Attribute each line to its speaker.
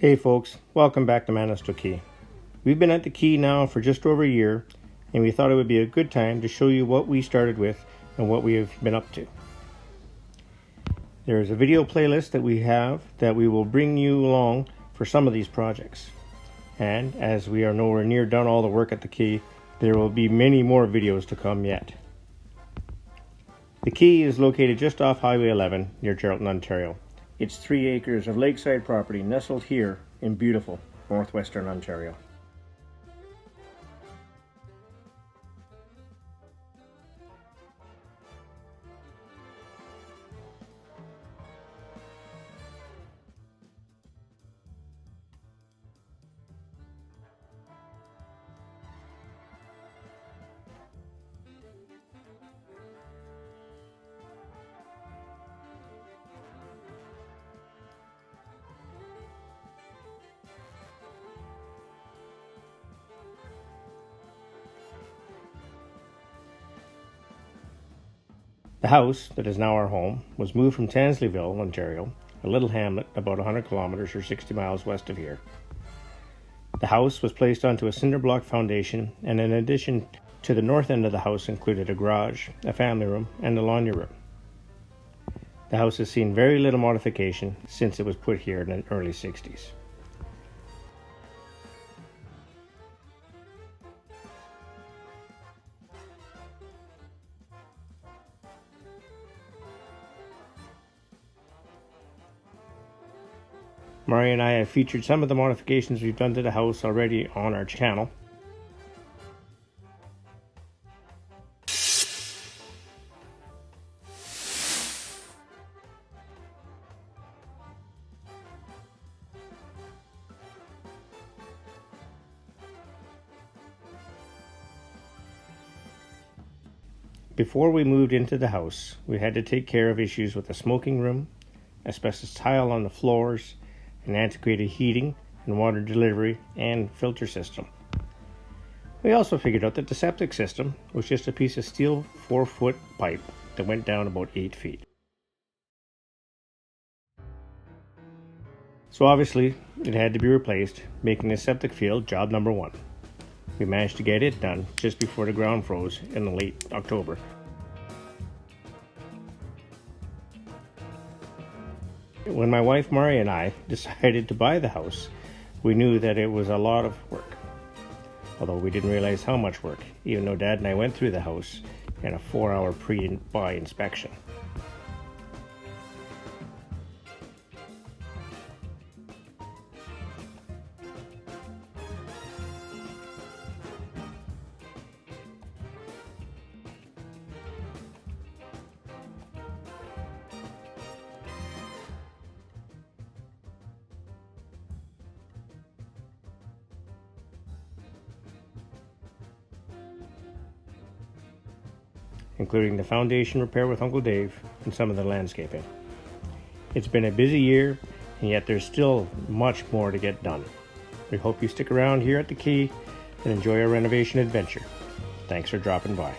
Speaker 1: Hey folks, welcome back to Mannisto Cay. We've been at the Cay now for just over a year, and we thought it would be a good time to show you what we started with and what we have been up to. There is a video playlist that we have that we will bring you along for some of these projects. And as we are nowhere near done all the work at the Cay, there will be many more videos to come yet. The Cay is located just off Highway 11 near Geraldton, Ontario. It's 3 acres of lakeside property nestled here in beautiful Northwestern Ontario. The house, that is now our home, was moved from Tansleyville, Ontario, a little hamlet about 100 kilometers or 60 miles west of here. The house was placed onto a cinderblock foundation, and in addition to the north end of the house included a garage, a family room, and a laundry room. The house has seen very little modification since it was put here in the early 60s. Mari and I have featured some of the modifications we've done to the house already on our channel. Before we moved into the house, we had to take care of issues with the smoking room, asbestos tile on the floors, and antiquated heating and water delivery and filter system. We also figured out that the septic system was just a piece of steel 4-foot pipe that went down about 8 feet. So obviously it had to be replaced, making the septic field job number 1. We managed to get it done just before the ground froze in late October. When my wife Mari and I decided to buy the house, we knew that it was a lot of work. Although we didn't realize how much work, even though Dad and I went through the house in a 4-hour pre-buy inspection. Including the foundation repair with Uncle Dave and some of the landscaping. It's been a busy year, and yet there's still much more to get done. We hope you stick around here at the Cay and enjoy our renovation adventure. Thanks for dropping by.